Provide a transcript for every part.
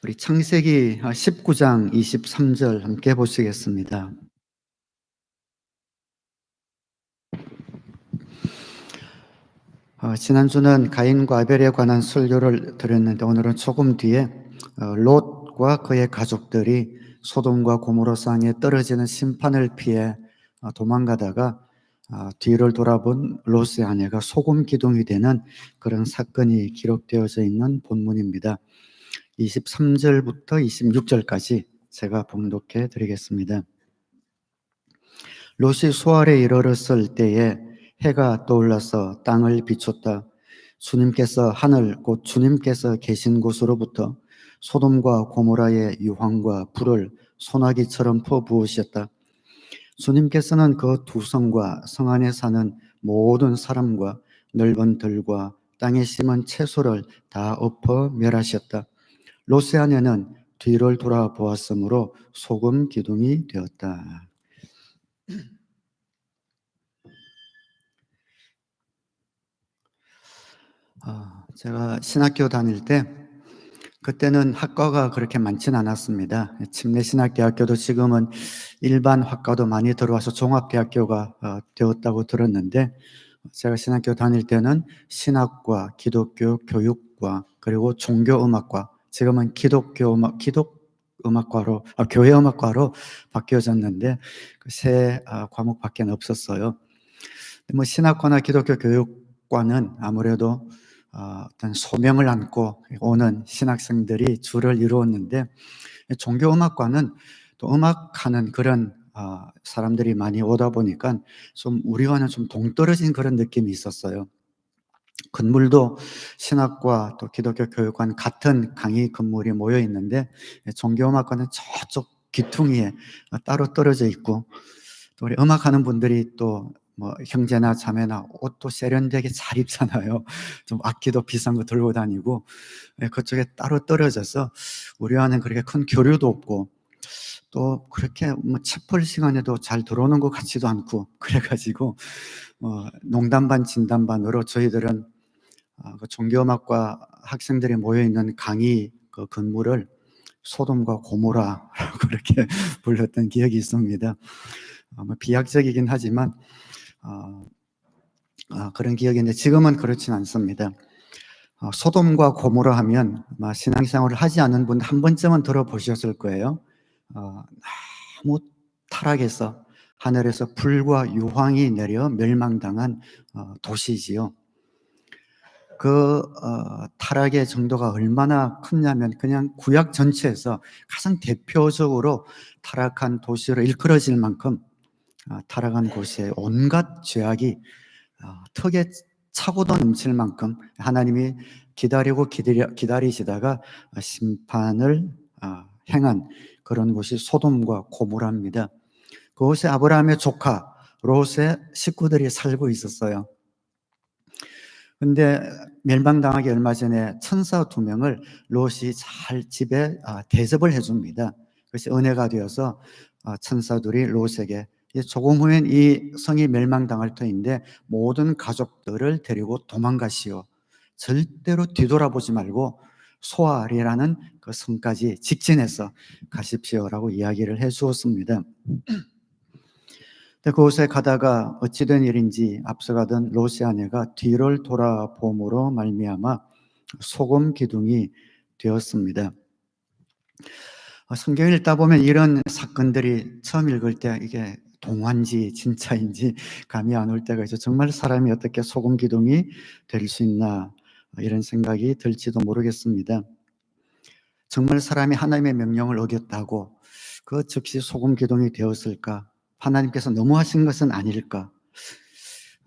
우리 창세기 19장 23절 함께 보시겠습니다. 지난주는 가인과 아벨에 관한 설교를 드렸는데 오늘은 조금 뒤에 롯과 그의 가족들이 소돔과 고모라 산에 떨어지는 심판을 피해 도망가다가 뒤를 돌아본 롯의 아내가 소금 기둥이 되는 그런 사건이 기록되어져 있는 본문입니다. 23절부터 26절까지 제가 봉독해 드리겠습니다. 롯이 수알에 이르렀을 때에 해가 떠올라서 땅을 비췄다. 주님께서 하늘 곧 주님께서 계신 곳으로부터 소돔과 고모라의 유황과 불을 소나기처럼 퍼부으셨다. 주님께서는 그 두 성과 성 안에 사는 모든 사람과 넓은 들과 땅에 심은 채소를 다 엎어 멸하셨다. 롯의 아내는 뒤를 돌아보았으므로 소금 기둥이 되었다. 제가 신학교 다닐 때 그때는 학과가 그렇게 많지는 않았습니다. 침례신학대학교도 지금은 일반 학과도 많이 들어와서 종합대학교가 되었다고 들었는데, 제가 신학교 다닐 때는 신학과, 기독교 교육과, 그리고 종교음악과, 지금은 기독음악과로, 교회음악과로 바뀌어졌는데 그 세 과목밖에 없었어요. 뭐 신학과나 기독교 교육과는 아무래도 어떤 소명을 안고 오는 신학생들이 주를 이루었는데, 종교음악과는 또 음악하는 그런 사람들이 많이 오다 보니까 좀 우리와는 좀 동떨어진 그런 느낌이 있었어요. 건물도 신학과 또 기독교 교육과는 같은 강의 건물이 모여 있는데, 종교음악과는 저쪽 귀퉁이에 따로 떨어져 있고, 또 우리 음악하는 분들이 또 뭐 형제나 자매나 옷도 세련되게 잘 입잖아요. 좀 악기도 비싼 거 들고 다니고, 그쪽에 따로 떨어져서 우리와는 그렇게 큰 교류도 없고, 또 그렇게 뭐 책 볼 시간에도 잘 들어오는 것 같지도 않고, 그래가지고 농담 반 진담 반으로 저희들은 그 종교음악과 학생들이 모여 있는 강의 그 건물을 소돔과 고모라라고 그렇게 불렀던 기억이 있습니다. 비약적이긴 하지만 그런 기억이 있는데 지금은 그렇진 않습니다. 소돔과 고모라 하면 신앙생활을 하지 않은 분 한 번쯤은 들어보셨을 거예요. 너무 타락해서 하늘에서 불과 유황이 내려 멸망당한 도시지요. 그 타락의 정도가 얼마나 컸냐면 그냥 구약 전체에서 가장 대표적으로 타락한 도시로 일컬어질 만큼 타락한 곳에 온갖 죄악이 턱에 차고도 넘칠 만큼 하나님이 기다리시다가 심판을 행한 그런 곳이 소돔과 고모라입니다. 그곳에 아브라함의 조카 롯의 식구들이 살고 있었어요. 근데 멸망당하기 얼마 전에 천사 2명을 롯이 잘 집에 대접을 해줍니다. 그것이 은혜가 되어서 천사들이 롯에게 조금 후엔 이 성이 멸망당할 터인데 모든 가족들을 데리고 도망가시오. 절대로 뒤돌아보지 말고 소알이라는 그 성까지 직진해서 가십시오라고 이야기를 해 주었습니다. 그곳에 가다가 어찌된 일인지 앞서가던 롯의 아내가 뒤를 돌아봄으로 말미암아 소금 기둥이 되었습니다. 성경 읽다 보면 이런 사건들이 처음 읽을 때 이게 동화인지 진짜인지 감이 안 올 때가 있어요. 정말 사람이 어떻게 소금 기둥이 될 수 있나 이런 생각이 들지도 모르겠습니다. 정말 사람이 하나님의 명령을 어겼다고 그 즉시 소금 기둥이 되었을까? 하나님께서 너무하신 것은 아닐까?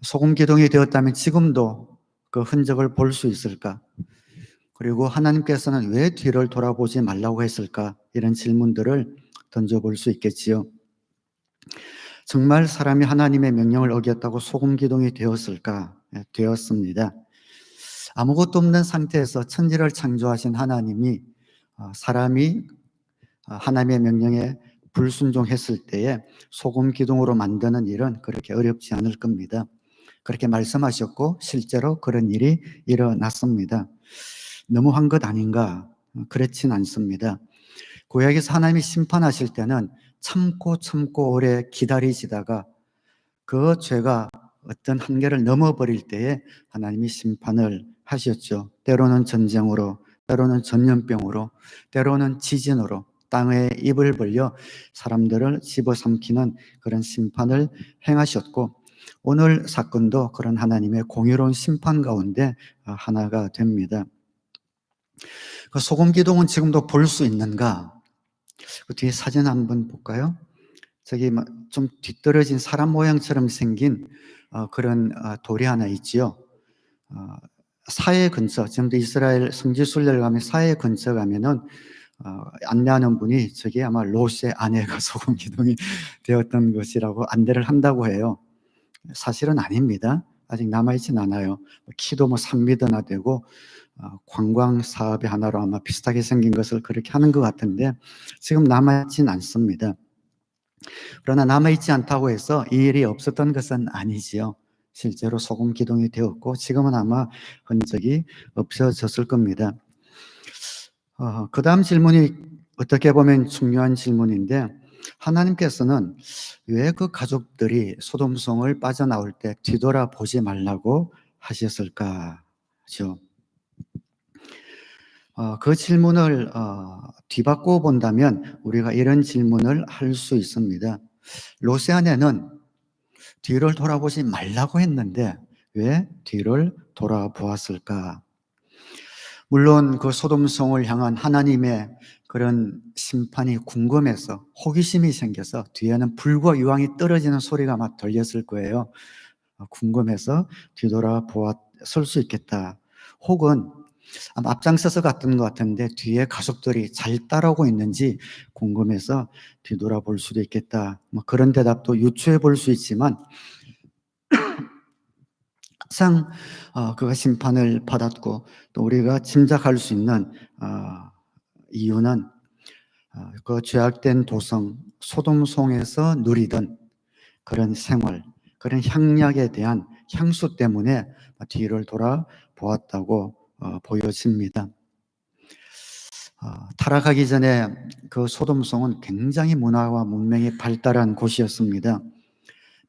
소금 기둥이 되었다면 지금도 그 흔적을 볼 수 있을까? 그리고 하나님께서는 왜 뒤를 돌아보지 말라고 했을까? 이런 질문들을 던져볼 수 있겠지요. 정말 사람이 하나님의 명령을 어겼다고 소금 기둥이 되었을까? 되었습니다. 아무것도 없는 상태에서 천지를 창조하신 하나님이 사람이 하나님의 명령에 불순종했을 때에 소금 기둥으로 만드는 일은 그렇게 어렵지 않을 겁니다. 그렇게 말씀하셨고 실제로 그런 일이 일어났습니다. 너무한 것 아닌가 그렇진 않습니다. 구약에서 하나님이 심판하실 때는 참고 오래 기다리시다가 그 죄가 어떤 한계를 넘어버릴 때에 하나님이 심판을 하셨죠. 때로는 전쟁으로, 때로는 전염병으로, 때로는 지진으로 땅에 입을 벌려 사람들을 집어삼키는 그런 심판을 행하셨고, 오늘 사건도 그런 하나님의 공의로운 심판 가운데 하나가 됩니다. 그 소금 기둥은 지금도 볼 수 있는가? 그 뒤에 사진 한번 볼까요? 저기 좀 뒤떨어진 사람 모양처럼 생긴 그런 돌이 하나 있지요. 사해 근처, 지금도 이스라엘 성지순례를 가면 사해 근처 가면은 안내하는 분이 저게 아마 롯의 아내가 소금 기둥이 되었던 것이라고 안내를 한다고 해요. 사실은 아닙니다. 아직 남아있진 않아요. 키도 3m나 되고 관광 사업의 하나로 아마 비슷하게 생긴 것을 그렇게 하는 것 같은데 지금 남아있진 않습니다. 그러나 남아있지 않다고 해서 이 일이 없었던 것은 아니지요. 실제로 소금 기둥이 되었고 지금은 아마 흔적이 없어졌을 겁니다. 그 다음 질문이 어떻게 보면 중요한 질문인데, 하나님께서는 왜 그 가족들이 소돔성을 빠져나올 때 뒤돌아보지 말라고 하셨을까죠? 그 질문을 뒤바꿔 본다면 우리가 이런 질문을 할 수 있습니다. 롯의 아내는 뒤를 돌아보지 말라고 했는데 왜 뒤를 돌아보았을까? 물론 그 소돔성을 향한 하나님의 그런 심판이 궁금해서 호기심이 생겨서 뒤에는 불과 유황이 떨어지는 소리가 막 들렸을 거예요. 궁금해서 뒤돌아보았을 수 있겠다. 혹은 아마 앞장서서 갔던 것 같은데 뒤에 가족들이 잘 따라오고 있는지 궁금해서 뒤돌아볼 수도 있겠다. 그런 대답도 유추해 볼 수 있지만 항상 그가 심판을 받았고 또 우리가 짐작할 수 있는 이유는 그 죄악된 도성 소돔송에서 누리던 그런 생활, 그런 향락에 대한 향수 때문에 뒤를 돌아보았다고 보여집니다. 타락하기 전에 그 소돔성은 굉장히 문화와 문명이 발달한 곳이었습니다.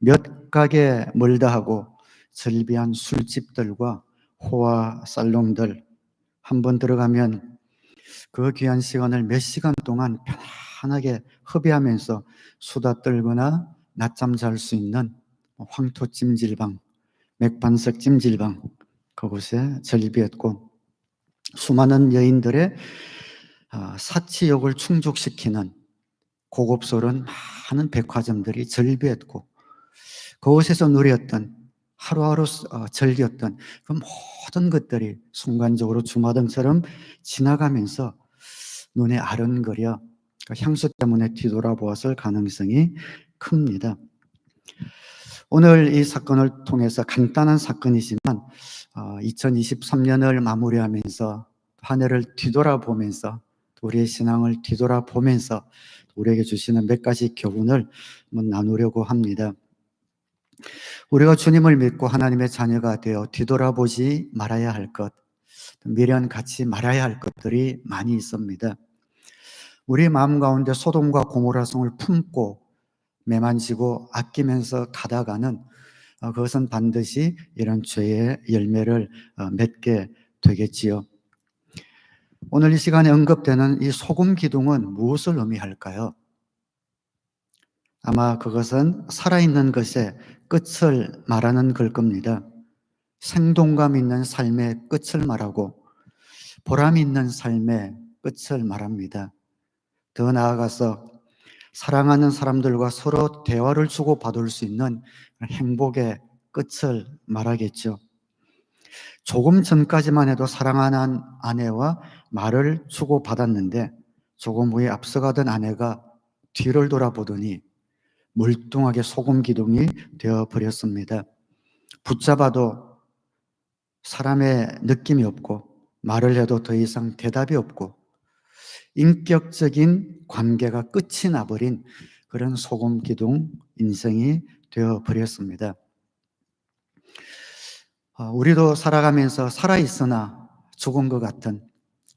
몇 가게 멀다 하고 절비한 술집들과 호화 살롱들, 한번 들어가면 그 귀한 시간을 몇 시간 동안 편안하게 허비하면서 수다 떨거나 낮잠 잘 수 있는 황토 찜질방, 맥반석 찜질방, 그곳에 절비했고 수많은 여인들의 사치욕을 충족시키는 고급스러운 많은 백화점들이 절비했고 그곳에서 누렸던 하루하루 즐겼던 그 모든 것들이 순간적으로 주마등처럼 지나가면서 눈에 아른거려 그 향수 때문에 뒤돌아보았을 가능성이 큽니다. 오늘 이 사건을 통해서 간단한 사건이지만 2023년을 마무리하면서 한 해를 뒤돌아보면서 우리의 신앙을 뒤돌아보면서 우리에게 주시는 몇 가지 교훈을 한번 나누려고 합니다. 우리가 주님을 믿고 하나님의 자녀가 되어 뒤돌아보지 말아야 할 것, 미련 갖지 말아야 할 것들이 많이 있습니다. 우리 마음 가운데 소돔과 고모라 성을 품고 매만지고 아끼면서 가다가는 그것은 반드시 이런 죄의 열매를 맺게 되겠지요. 오늘 이 시간에 언급되는 이 소금 기둥은 무엇을 의미할까요? 아마 그것은 살아있는 것의 끝을 말하는 걸 겁니다. 생동감 있는 삶의 끝을 말하고 보람 있는 삶의 끝을 말합니다. 더 나아가서 사랑하는 사람들과 서로 대화를 주고받을 수 있는 행복의 끝을 말하겠죠. 조금 전까지만 해도 사랑하는 아내와 말을 주고받았는데 조금 후에 앞서가던 아내가 뒤를 돌아보더니 멀뚱하게 소금 기둥이 되어버렸습니다. 붙잡아도 사람의 느낌이 없고 말을 해도 더 이상 대답이 없고 인격적인 관계가 끝이 나버린 그런 소금 기둥 인생이 되어버렸습니다. 우리도 살아가면서 살아있으나 죽은 것 같은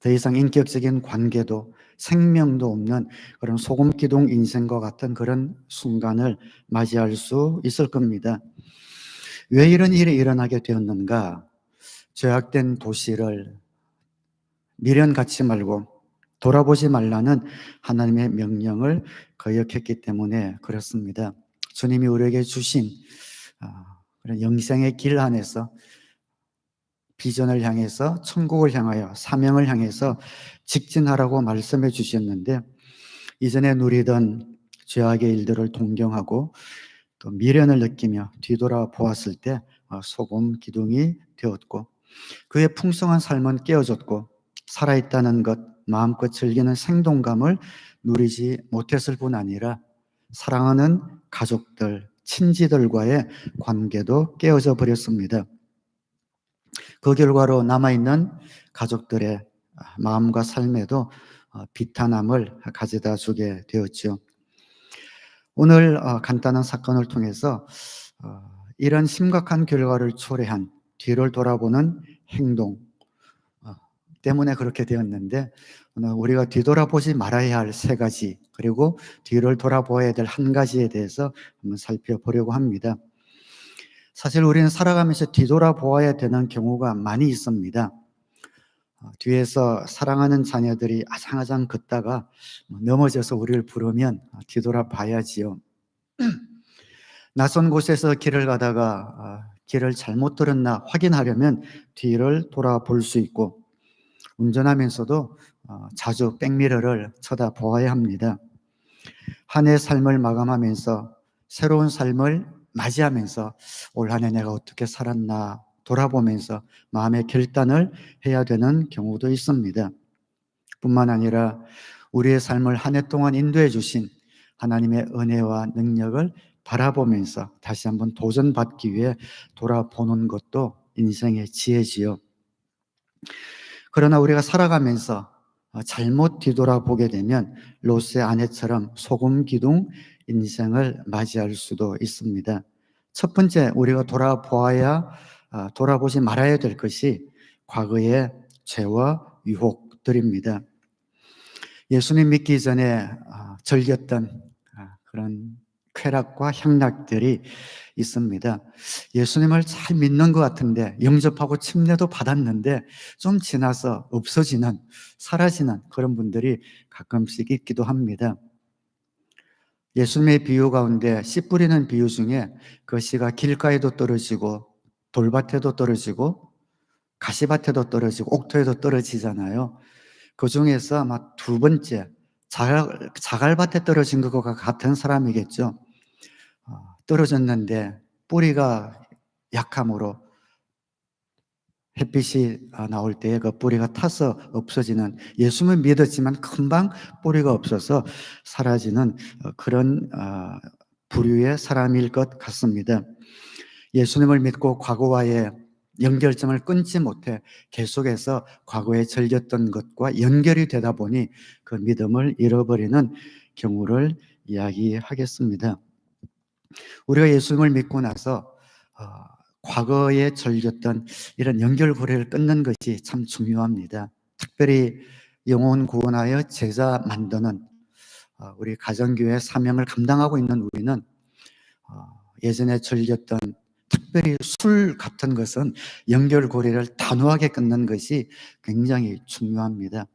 더 이상 인격적인 관계도 생명도 없는 그런 소금기둥 인생과 같은 그런 순간을 맞이할 수 있을 겁니다. 왜 이런 일이 일어나게 되었는가? 죄악된 도시를 미련 갖지 말고 돌아보지 말라는 하나님의 명령을 거역했기 때문에 그렇습니다. 주님이 우리에게 주신 그런 영생의 길 안에서 비전을 향해서, 천국을 향하여, 사명을 향해서 직진하라고 말씀해 주셨는데, 이전에 누리던 죄악의 일들을 동경하고 또 미련을 느끼며 뒤돌아 보았을 때 소금 기둥이 되었고, 그의 풍성한 삶은 깨어졌고, 살아있다는 것, 마음껏 즐기는 생동감을 누리지 못했을 뿐 아니라 사랑하는 가족들, 친지들과의 관계도 깨어져 버렸습니다. 그 결과로 남아있는 가족들의 마음과 삶에도 비탄함을 가져다 주게 되었죠. 오늘 간단한 사건을 통해서 이런 심각한 결과를 초래한 뒤를 돌아보는 행동 때문에 그렇게 되었는데, 오늘 우리가 뒤돌아보지 말아야 할 세 가지, 그리고 뒤를 돌아보아야 될 한 가지에 대해서 한번 살펴보려고 합니다. 사실 우리는 살아가면서 뒤돌아보아야 되는 경우가 많이 있습니다. 뒤에서 사랑하는 자녀들이 아장아장 걷다가 넘어져서 우리를 부르면 뒤돌아봐야지요. 낯선 곳에서 길을 가다가 길을 잘못 들었나 확인하려면 뒤를 돌아볼 수 있고, 운전하면서도 자주 백미러를 쳐다보아야 합니다. 한 해 삶을 마감하면서 새로운 삶을 맞이하면서 올 한 해 내가 어떻게 살았나 돌아보면서 마음의 결단을 해야 되는 경우도 있습니다. 뿐만 아니라 우리의 삶을 한 해 동안 인도해 주신 하나님의 은혜와 능력을 바라보면서 다시 한번 도전받기 위해 돌아보는 것도 인생의 지혜지요. 그러나 우리가 살아가면서 잘못 뒤돌아보게 되면 롯의 아내처럼 소금 기둥 인생을 맞이할 수도 있습니다. 첫 번째, 우리가 돌아보지 말아야 될 것이 과거의 죄와 유혹들입니다. 예수님 믿기 전에 즐겼던 그런 쾌락과 향락들이 있습니다. 예수님을 잘 믿는 것 같은데, 영접하고 침례도 받았는데 좀 지나서 없어지는, 사라지는 그런 분들이 가끔씩 있기도 합니다. 예수님의 비유 가운데 씨 뿌리는 비유 중에 그 씨가 길가에도 떨어지고 돌밭에도 떨어지고 가시밭에도 떨어지고 옥토에도 떨어지잖아요. 그 중에서 아마 두 번째 자갈밭에 떨어진 것과 같은 사람이겠죠. 떨어졌는데 뿌리가 약함으로 햇빛이 나올 때에 그 뿌리가 타서 없어지는, 예수님을 믿었지만 금방 뿌리가 없어서 사라지는 그런 부류의 사람일 것 같습니다. 예수님을 믿고 과거와의 연결점을 끊지 못해 계속해서 과거에 즐겼던 것과 연결이 되다 보니 그 믿음을 잃어버리는 경우를 이야기하겠습니다. 우리가 예수님을 믿고 나서 과거에 즐겼던 이런 연결고리를 끊는 것이 참 중요합니다. 특별히 영혼 구원하여 제자 만드는 우리 가정교회 사명을 감당하고 있는 우리는 예전에 즐겼던 특별히 술 같은 것은 연결고리를 단호하게 끊는 것이 굉장히 중요합니다.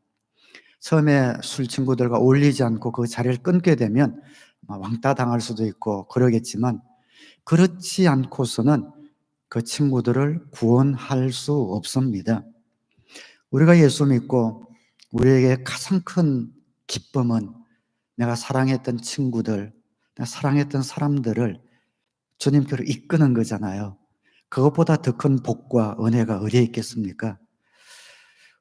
처음에 술 친구들과 어울리지 않고 그 자리를 끊게 되면 왕따 당할 수도 있고 그러겠지만, 그렇지 않고서는 그 친구들을 구원할 수 없습니다. 우리가 예수 믿고 우리에게 가장 큰 기쁨은 내가 사랑했던 친구들, 내가 사랑했던 사람들을 주님께로 이끄는 거잖아요. 그것보다 더 큰 복과 은혜가 어디에 있겠습니까?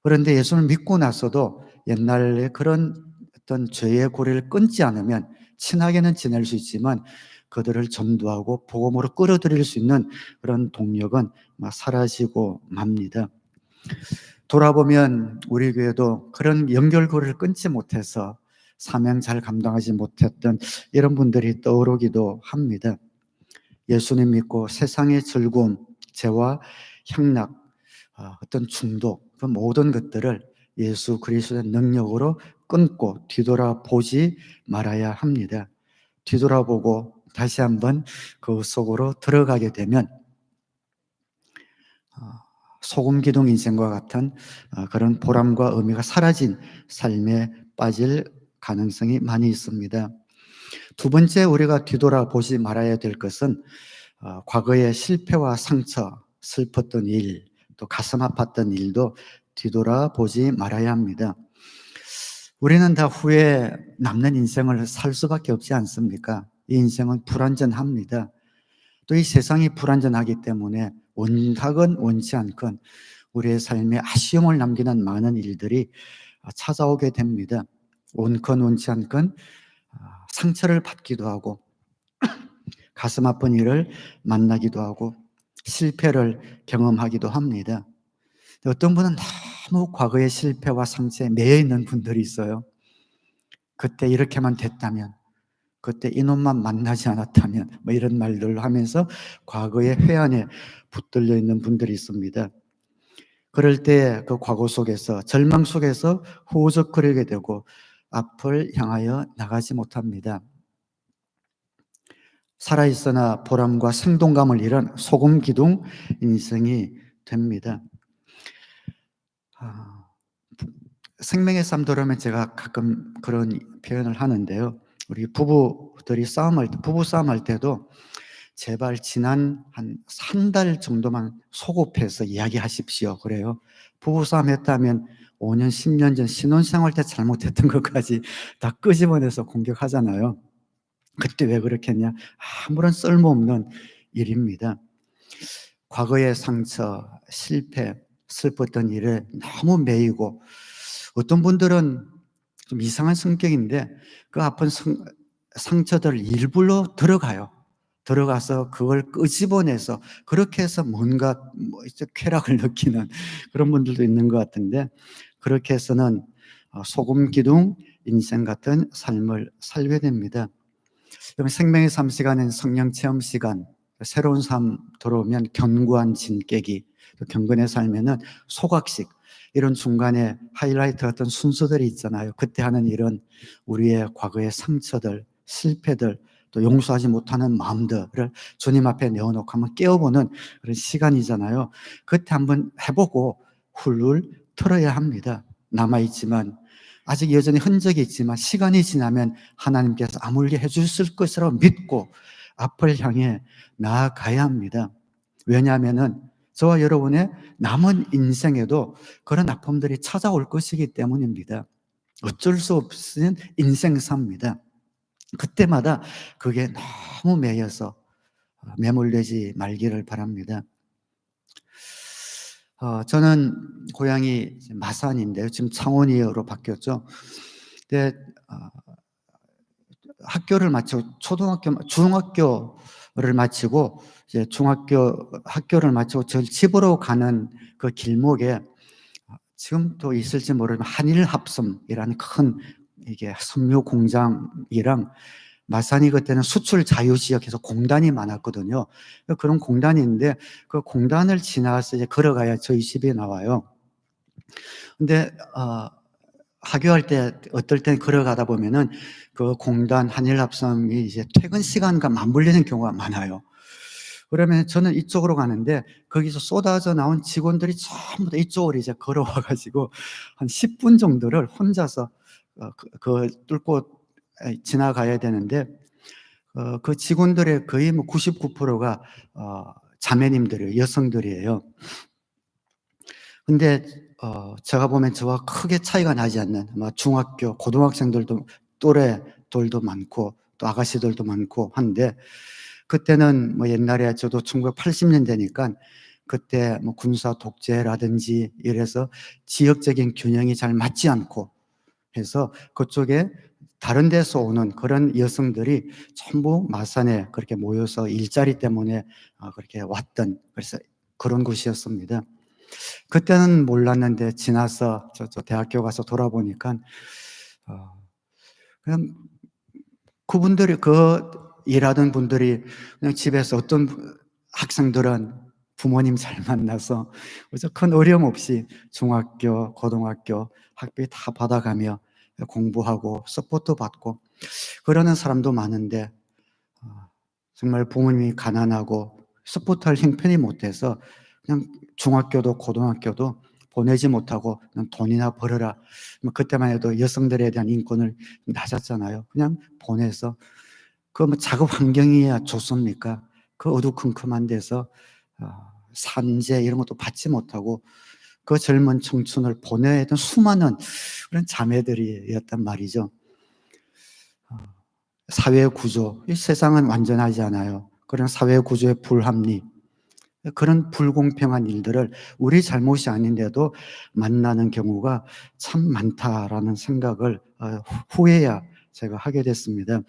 그런데 예수를 믿고 나서도 옛날에 그런 어떤 죄의 고리를 끊지 않으면 친하게는 지낼 수 있지만 그들을 전도하고 복음으로 끌어들일 수 있는 그런 동력은 사라지고 맙니다. 돌아보면 우리 교회도 그런 연결고리를 끊지 못해서 사명 잘 감당하지 못했던 이런 분들이 떠오르기도 합니다. 예수님 믿고 세상의 즐거움, 죄와 향락, 어떤 중독, 그 모든 것들을 예수 그리스도의 능력으로 끊고 뒤돌아보지 말아야 합니다. 뒤돌아보고 다시 한번 그 속으로 들어가게 되면 소금 기둥 인생과 같은 그런 보람과 의미가 사라진 삶에 빠질 가능성이 많이 있습니다. 두 번째 우리가 뒤돌아보지 말아야 될 것은 과거의 실패와 상처, 슬펐던 일, 또 가슴 아팠던 일도 뒤돌아보지 말아야 합니다. 우리는 다 후에 남는 인생을 살 수밖에 없지 않습니까? 이 인생은 불완전합니다. 또 이 세상이 불완전하기 때문에 원하건 원치 않건 우리의 삶에 아쉬움을 남기는 많은 일들이 찾아오게 됩니다. 원건 원치 않건 상처를 받기도 하고 가슴 아픈 일을 만나기도 하고 실패를 경험하기도 합니다. 어떤 분은 너무 과거의 실패와 상처에 매여 있는 분들이 있어요. 그때 이렇게만 됐다면, 그때 이놈만 만나지 않았다면, 뭐 이런 말들을 하면서 과거의 회한에 붙들려 있는 분들이 있습니다. 그럴 때 그 과거 속에서, 절망 속에서 후우적거리게 되고 앞을 향하여 나가지 못합니다. 살아있으나 보람과 생동감을 잃은 소금 기둥 인생이 됩니다. 생명의 쌈 들으면 제가 가끔 그런 표현을 하는데요. 우리 부부들이 부부 싸움할 때도 제발 지난 한 달 정도만 소급해서 이야기하십시오. 그래요. 부부싸움 했다면 5년, 10년 전 신혼생활 때 잘못했던 것까지 다 끄집어내서 공격하잖아요. 그때 왜 그렇게 했냐? 아무런 쓸모없는 일입니다. 과거의 상처, 실패, 슬펐던 일에 너무 매이고 어떤 분들은 좀 이상한 성격인데 그 아픈 상처들을 일부러 들어가서 그걸 끄집어내서 그렇게 해서 뭔가 쾌락을 느끼는 그런 분들도 있는 것 같은데 그렇게 해서는 소금 기둥 인생 같은 삶을 살게 됩니다. 생명의 삶 시간은 성령 체험 시간, 새로운 삶 들어오면 견고한 진 깨기, 경건의 삶에는 소각식, 이런 중간에 하이라이트 같은 순서들이 있잖아요. 그때 하는 일은 우리의 과거의 상처들, 실패들, 또 용서하지 못하는 마음들을 주님 앞에 내어놓고 한번 깨워보는 그런 시간이잖아요. 그때 한번 해보고 훌훌 털어야 합니다. 남아있지만 아직 여전히 흔적이 있지만 시간이 지나면 하나님께서 아물게 해주실 것이라고 믿고 앞을 향해 나아가야 합니다. 왜냐하면 저와 여러분의 남은 인생에도 그런 아픔들이 찾아올 것이기 때문입니다. 어쩔 수 없는 인생사입니다. 그때마다 그게 너무 매여서 매몰되지 말기를 바랍니다. 저는 고향이 마산인데요. 지금 창원이로 바뀌었죠. 근데 학교를 마치고 중학교를 마치고 이제 학교를 마치고 저 집으로 가는 그 길목에 지금도 있을지 모르지만 한일합섬이라는 큰 이게 섬유 공장이랑 마산이 그때는 수출 자유지역에서 공단이 많았거든요. 그런 공단이 있는데 그 공단을 지나서 이제 걸어가야 저희 집에 나와요. 근데 하교할 때 어떨 땐 걸어가다 보면은 그 공단 한일합섬이 이제 퇴근 시간과 맞물리는 경우가 많아요. 그러면 저는 이쪽으로 가는데 거기서 쏟아져 나온 직원들이 전부 다 이쪽으로 이제 걸어와 가지고 한 10분 정도를 혼자서 뚫고 지나가야 되는데 그 직원들의 거의 뭐 99%가 자매님들이에요. 여성들이에요. 근데 제가 보면 저와 크게 차이가 나지 않는 중학교, 고등학생들도 또래들도 많고 또 아가씨들도 많고 한데 그때는 뭐 옛날에 저도 1980년대니까 그때 뭐 군사 독재라든지 이래서 지역적인 균형이 잘 맞지 않고 해서 그쪽에 다른 데서 오는 그런 여성들이 전부 마산에 그렇게 모여서 일자리 때문에 그렇게 왔던 그래서 그런 곳이었습니다. 그때는 몰랐는데 지나서 저 대학교 가서 돌아보니까 그냥 그분들이 일하던 분들이 그냥 집에서 어떤 학생들은 부모님 잘 만나서 그래서 큰 어려움 없이 중학교, 고등학교 학비 다 받아가며 공부하고 서포트 받고 그러는 사람도 많은데 정말 부모님이 가난하고 서포트할 형편이 못 돼서 그냥 중학교도 고등학교도 보내지 못하고 그냥 돈이나 벌어라. 뭐 그때만 해도 여성들에 대한 인권을 낮았잖아요. 그냥 보내서 그 뭐 작업 환경이야 좋습니까? 그 어두컴컴한 데서 산재 이런 것도 받지 못하고 그 젊은 청춘을 보내야 했던 수많은 그런 자매들이었단 말이죠. 사회 구조, 이 세상은 완전하지 않아요. 그런 사회 구조의 불합리, 그런 불공평한 일들을 우리 잘못이 아닌데도 만나는 경우가 참 많다라는 생각을 후에야 제가 하게 됐습니다.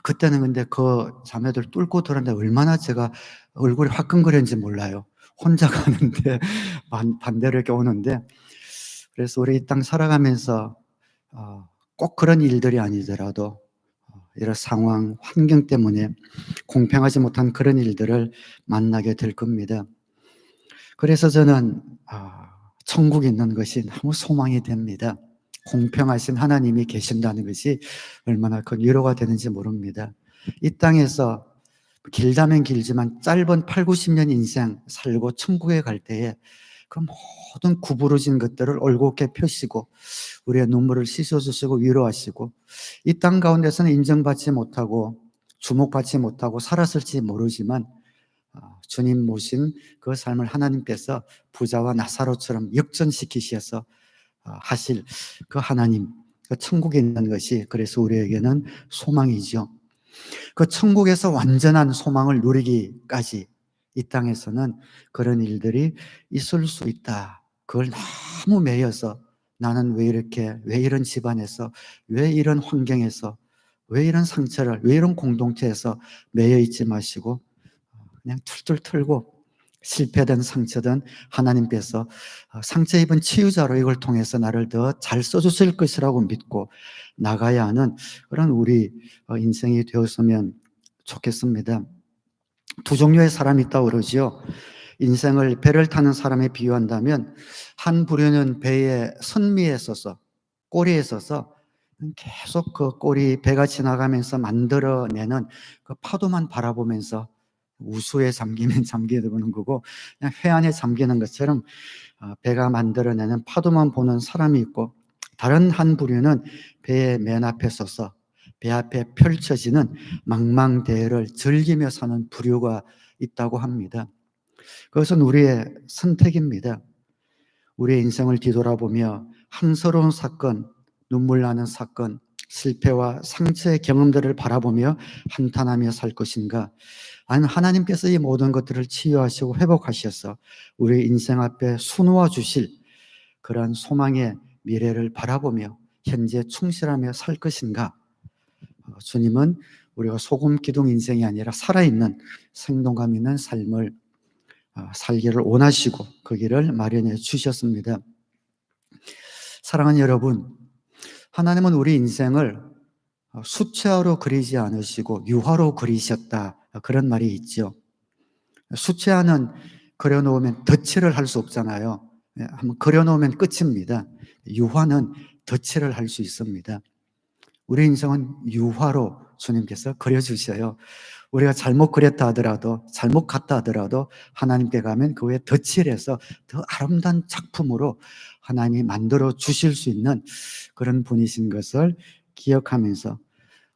그때는 근데 그 자매들 뚫고 들었는데 얼마나 제가 얼굴이 화끈거렸는지 몰라요. 혼자 가는데 반대로 이렇게 오는데, 그래서 우리 이 땅 살아가면서 꼭 그런 일들이 아니더라도 이런 상황, 환경 때문에 공평하지 못한 그런 일들을 만나게 될 겁니다. 그래서 저는 천국에 있는 것이 너무 소망이 됩니다. 공평하신 하나님이 계신다는 것이 얼마나 큰 위로가 되는지 모릅니다. 이 땅에서 길다면 길지만 짧은 8, 90년 인생 살고 천국에 갈 때에 그 모든 구부러진 것들을 올곧게 펴시고 우리의 눈물을 씻어주시고 위로하시고 이 땅 가운데서는 인정받지 못하고 주목받지 못하고 살았을지 모르지만 주님 모신 그 삶을 하나님께서 부자와 나사로처럼 역전시키셔서 하실 그 하나님, 그 천국에 있는 것이 그래서 우리에게는 소망이죠. 그 천국에서 완전한 소망을 누리기까지 이 땅에서는 그런 일들이 있을 수 있다. 그걸 너무 매여서 나는 왜 이런 집안에서, 왜 이런 환경에서, 왜 이런 상처를, 왜 이런 공동체에서 매여 있지 마시고 그냥 툴툴 털고 실패든 상처든 하나님께서 상처 입은 치유자로 이걸 통해서 나를 더 잘 써주실 것이라고 믿고 나가야 하는 그런 우리 인생이 되었으면 좋겠습니다. 두 종류의 사람이 있다고 그러지요. 인생을 배를 타는 사람에 비유한다면 한 부류는 배의 선미에 서서 꼬리에 서서 계속 그 꼬리 배가 지나가면서 만들어내는 그 파도만 바라보면서 우수에 잠기면 잠기는 거고 그냥 해안에 잠기는 것처럼 배가 만들어내는 파도만 보는 사람이 있고 다른 한 부류는 배의 맨 앞에 서서 배 앞에 펼쳐지는 망망대해를 즐기며 사는 부류가 있다고 합니다. 그것은 우리의 선택입니다. 우리의 인생을 뒤돌아보며 한스러운 사건, 눈물 나는 사건, 실패와 상처의 경험들을 바라보며 한탄하며 살 것인가? 아니면 하나님께서 이 모든 것들을 치유하시고 회복하셔서 우리 인생 앞에 수놓아 주실 그러한 소망의 미래를 바라보며 현재 충실하며 살 것인가? 주님은 우리가 소금 기둥 인생이 아니라 살아있는 생동감 있는 삶을 살기를 원하시고 그 길을 마련해 주셨습니다. 사랑하는 여러분, 하나님은 우리 인생을 수채화로 그리지 않으시고 유화로 그리셨다, 그런 말이 있죠. 수채화는 그려놓으면 덧칠을 할 수 없잖아요. 한번 그려놓으면 끝입니다. 유화는 덧칠을 할 수 있습니다. 우리 인생은 유화로 주님께서 그려주셔요. 우리가 잘못 그렸다 하더라도, 잘못 갔다 하더라도 하나님께 가면 그 후에 덧칠해서 더 아름다운 작품으로 하나님이 만들어 주실 수 있는 그런 분이신 것을 기억하면서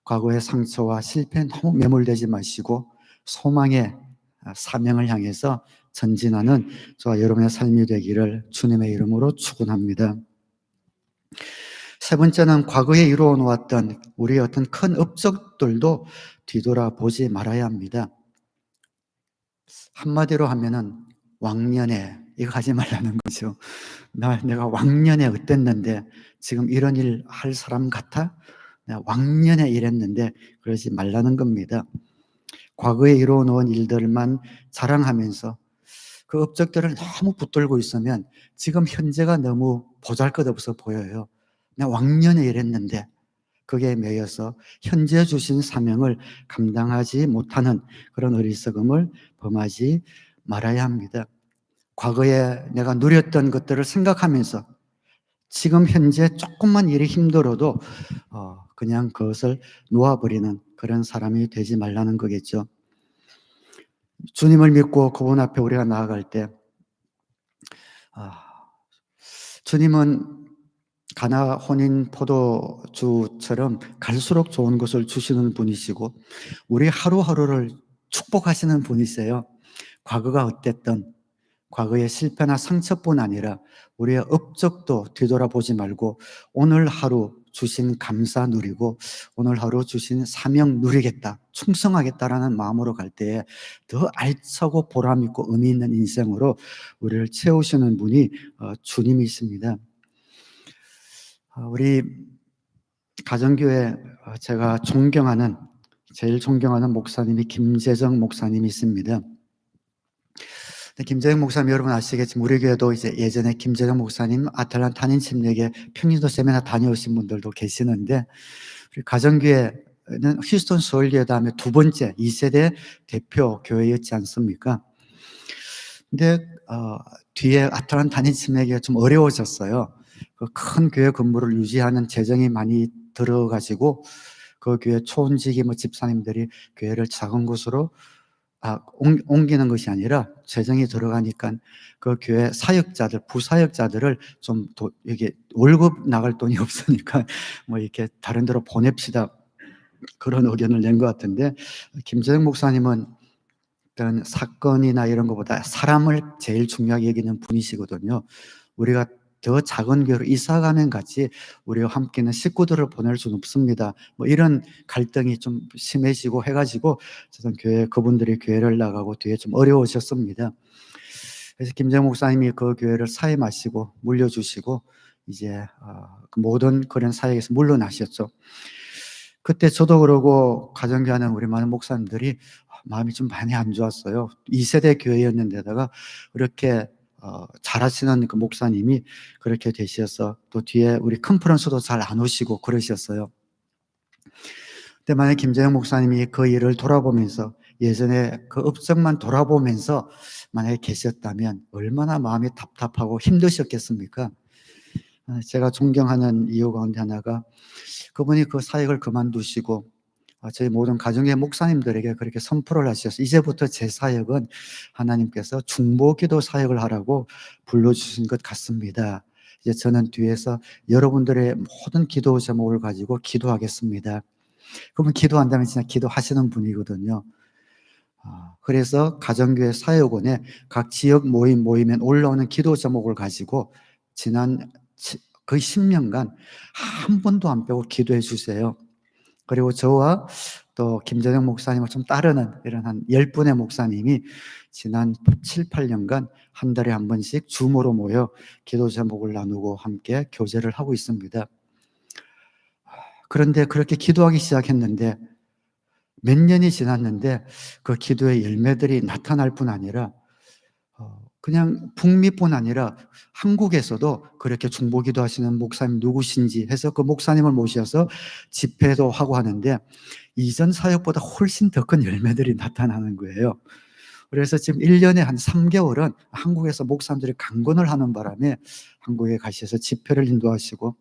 과거의 상처와 실패에 너무 매몰되지 마시고 소망의 사명을 향해서 전진하는 저와 여러분의 삶이 되기를 주님의 이름으로 축원합니다. 세 번째는 과거에 이루어 놓았던 우리의 어떤 큰 업적들도 뒤돌아보지 말아야 합니다. 한마디로 하면은 왕년에 이거 하지 말라는 거죠. 내가 왕년에 어땠는데 지금 이런 일 할 사람 같아? 내가 왕년에 이랬는데 그러지 말라는 겁니다. 과거에 이루어 놓은 일들만 자랑하면서 그 업적들을 너무 붙들고 있으면 지금 현재가 너무 보잘것없어 보여요. 내가 왕년에 이랬는데 그게 매여서 현재 주신 사명을 감당하지 못하는 그런 어리석음을 범하지 말아야 합니다. 과거에 내가 누렸던 것들을 생각하면서 지금 현재 조금만 일이 힘들어도 그냥 그것을 놓아버리는 그런 사람이 되지 말라는 거겠죠. 주님을 믿고 그분 앞에 우리가 나아갈 때 주님은 가나 혼인 포도주처럼 갈수록 좋은 것을 주시는 분이시고 우리 하루하루를 축복하시는 분이세요. 과거가 어땠든 과거의 실패나 상처뿐 아니라 우리의 업적도 뒤돌아보지 말고 오늘 하루 주신 감사 누리고 오늘 하루 주신 사명 누리겠다, 충성하겠다라는 마음으로 갈 때에 더 알차고 보람 있고 의미 있는 인생으로 우리를 채우시는 분이 주님이십니다. 우리 가정교회 제가 제일 존경하는 목사님이 김재정 목사님이 있습니다. 김재정 목사님 여러분 아시겠지만 우리 교회도 이제 예전에 김재정 목사님 아틀란타 한인 침략에 평신도 세미나 다녀오신 분들도 계시는데 우리 가정교회는 휴스턴 서울교회 다음에 두 번째 2세대 대표 교회였지 않습니까? 근데 뒤에 아틀란타 한인 침략이 좀 어려워졌어요. 그 큰 교회 건물을 유지하는 재정이 많이 들어가지고 그 교회 초원직이 집사님들이 교회를 작은 곳으로 옮기는 것이 아니라 재정이 들어가니까 그 교회 사역자들, 부사역자들을 좀 이게 월급 나갈 돈이 없으니까 이렇게 다른 데로 보냅시다. 그런 의견을 낸 것 같은데 김재정 목사님은 어떤 사건이나 이런 것보다 사람을 제일 중요하게 여기는 분이시거든요. 우리가 더 작은 교회로 이사가면 같이 우리와 함께는 식구들을 보낼 수는 없습니다. 이런 갈등이 좀 심해지고 해가지고 저는 그분들이 교회를 나가고 뒤에 좀 어려우셨습니다. 그래서 김재영 목사님이 그 교회를 사임하시고 물려주시고 이제 그 모든 그런 사역에서 물러나셨죠. 그때 저도 그러고 가정교회하는 우리 많은 목사님들이 마음이 좀 많이 안 좋았어요. 2세대 교회였는데다가 그렇게 잘하시는 그 목사님이 그렇게 되셔서 또 뒤에 우리 컨퍼런스도 잘 안 오시고 그러셨어요. 근데 만약 김재영 목사님이 그 일을 돌아보면서 예전에 그 업적만 돌아보면서 만약에 계셨다면 얼마나 마음이 답답하고 힘드셨겠습니까? 제가 존경하는 이유 가운데 하나가 그분이 그 사역을 그만두시고 저희 모든 가정의 목사님들에게 그렇게 선포를 하셔서 이제부터 제 사역은 하나님께서 중보기도 사역을 하라고 불러주신 것 같습니다. 이제 저는 뒤에서 여러분들의 모든 기도 제목을 가지고 기도하겠습니다. 그분 기도한다면 진짜 기도하시는 분이거든요. 그래서 가정교회 사역원에 각 지역 모임에 올라오는 기도 제목을 가지고 지난 거의 10년간 한 번도 안 빼고 기도해 주세요. 그리고 저와 또 김재정 목사님을 좀 따르는 이런 한 10분의 목사님이 지난 7, 8년간 한 달에 한 번씩 줌으로 모여 기도 제목을 나누고 함께 교제를 하고 있습니다. 그런데 그렇게 기도하기 시작했는데 몇 년이 지났는데 그 기도의 열매들이 나타날 뿐 아니라 그냥 북미뿐 아니라 한국에서도 그렇게 중보기도 하시는 목사님 누구신지 해서 그 목사님을 모셔서 집회도 하고 하는데 이전 사역보다 훨씬 더 큰 열매들이 나타나는 거예요. 그래서 지금 1년에 한 3개월은 한국에서 목사님들이 강권을 하는 바람에 한국에 가셔서 집회를 인도하시고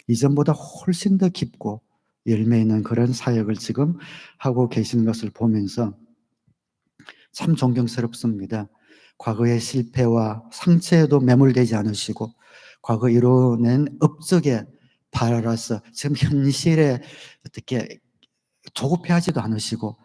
이전보다 훨씬 더 깊고 열매 있는 그런 사역을 지금 하고 계신 것을 보면서 참 존경스럽습니다. 과거의 실패와 상처에도 매몰되지 않으시고 과거 이뤄낸 업적에 발라서 지금 현실에 어떻게 조급해하지도 않으시고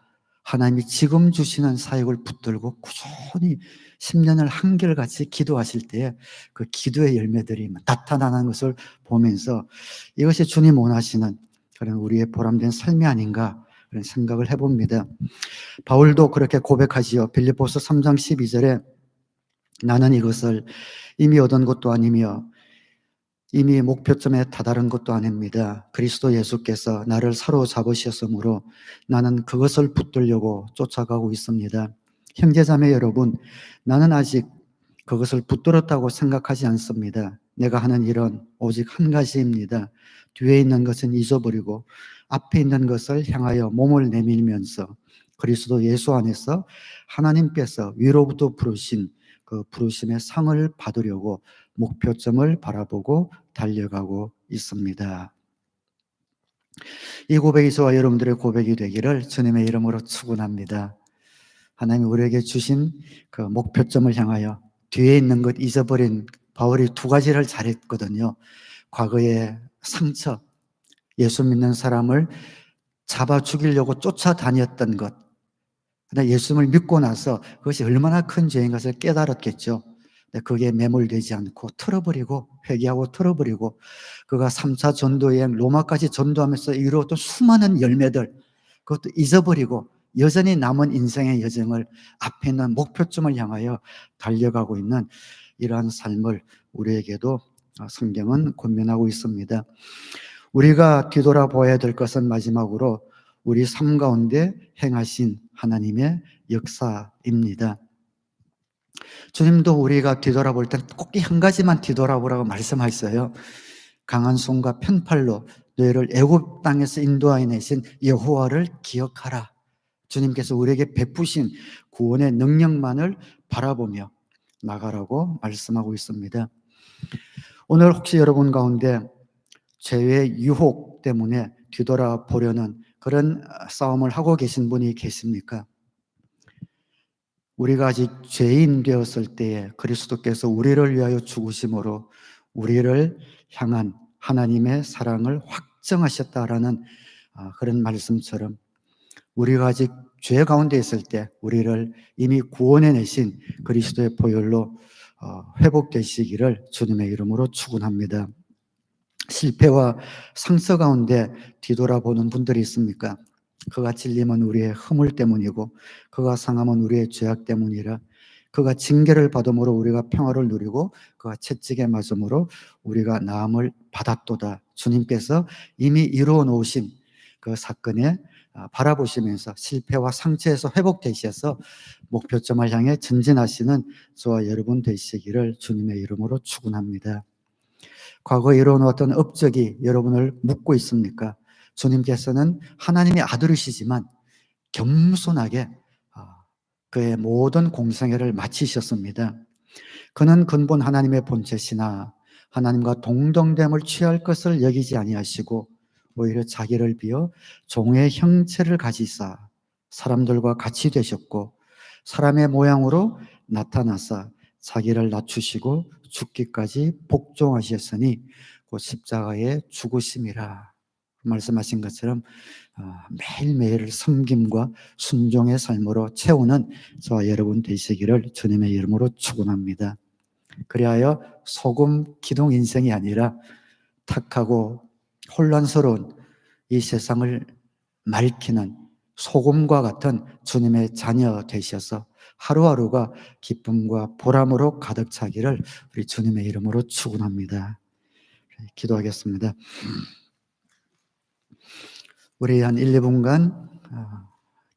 하나님이 지금 주시는 사역을 붙들고 꾸준히 10년을 한결같이 기도하실 때에 그 기도의 열매들이 나타나는 것을 보면서 이것이 주님 원하시는 그런 우리의 보람된 삶이 아닌가 그런 생각을 해봅니다. 바울도 그렇게 고백하지요. 빌립보서 3장 12절에 나는 이것을 이미 얻은 것도 아니며 이미 목표점에 다다른 것도 아닙니다. 그리스도 예수께서 나를 사로잡으셨으므로 나는 그것을 붙들려고 쫓아가고 있습니다. 형제자매 여러분, 나는 아직 그것을 붙들었다고 생각하지 않습니다. 내가 하는 일은 오직 한 가지입니다. 뒤에 있는 것은 잊어버리고 앞에 있는 것을 향하여 몸을 내밀면서 그리스도 예수 안에서 하나님께서 위로부터 부르신 그 부르심의 상을 받으려고 목표점을 바라보고 달려가고 있습니다. 이 고백이 저와 여러분들의 고백이 되기를 주님의 이름으로 축원합니다. 하나님이 우리에게 주신 그 목표점을 향하여 뒤에 있는 것 잊어버린 바울이 두 가지를 잘했거든요. 과거의 상처, 예수 믿는 사람을 잡아 죽이려고 쫓아다녔던 것. 그러나 예수님을 믿고 나서 그것이 얼마나 큰 죄인 것을 깨달았겠죠. 근데 그게 매몰되지 않고 틀어버리고 회개하고 틀어버리고 그가 3차 전도여행 로마까지 전도하면서 이루었던 수많은 열매들 그것도 잊어버리고 여전히 남은 인생의 여정을 앞에 있는 목표점을 향하여 달려가고 있는 이러한 삶을 우리에게도 성경은 권면하고 있습니다. 우리가 뒤돌아보아야 될 것은 마지막으로 우리 삶 가운데 행하신 하나님의 역사입니다. 주님도 우리가 뒤돌아볼 때 꼭 한 가지만 뒤돌아보라고 말씀하셨어요. 강한 손과 편팔로 너희를 애굽 땅에서 인도하여 내신 여호와를 기억하라. 주님께서 우리에게 베푸신 구원의 능력만을 바라보며 나가라고 말씀하고 있습니다. 오늘 혹시 여러분 가운데 죄의 유혹 때문에 뒤돌아보려는 그런 싸움을 하고 계신 분이 계십니까? 우리가 아직 죄인 되었을 때에 그리스도께서 우리를 위하여 죽으심으로 우리를 향한 하나님의 사랑을 확정하셨다라는 그런 말씀처럼 우리가 아직 죄 가운데 있을 때 우리를 이미 구원해내신 그리스도의 보혈로 회복되시기를 주님의 이름으로 축원합니다. 실패와 상처 가운데 뒤돌아보는 분들이 있습니까? 그가 찔림은 우리의 허물 때문이고 그가 상함은 우리의 죄악 때문이라 그가 징계를 받음으로 우리가 평화를 누리고 그가 채찍에 맞음으로 우리가 나음을 받았도다. 주님께서 이미 이루어 놓으신 그 사건에 바라보시면서 실패와 상처에서 회복되셔서 목표점을 향해 전진하시는 저와 여러분 되시기를 주님의 이름으로 축원합니다. 과거에 이뤄놓았던 업적이 여러분을 묶고 있습니까? 주님께서는 하나님의 아들이시지만 겸손하게 그의 모든 공생애를 마치셨습니다. 그는 근본 하나님의 본체시나 하나님과 동등됨을 취할 것을 여기지 아니하시고 오히려 자기를 비어 종의 형체를 가지사 사람들과 같이 되셨고 사람의 모양으로 나타나사 자기를 낮추시고 죽기까지 복종하셨으니 그 십자가의 죽으심이라 말씀하신 것처럼 매일매일 섬김과 순종의 삶으로 채우는 저와 여러분 되시기를 주님의 이름으로 축원합니다. 그리하여 소금 기둥 인생이 아니라 탁하고 혼란스러운 이 세상을 맑히는 소금과 같은 주님의 자녀 되셔서 하루하루가 기쁨과 보람으로 가득 차기를 우리 주님의 이름으로 축원합니다. 기도하겠습니다. 우리 한 1, 2분간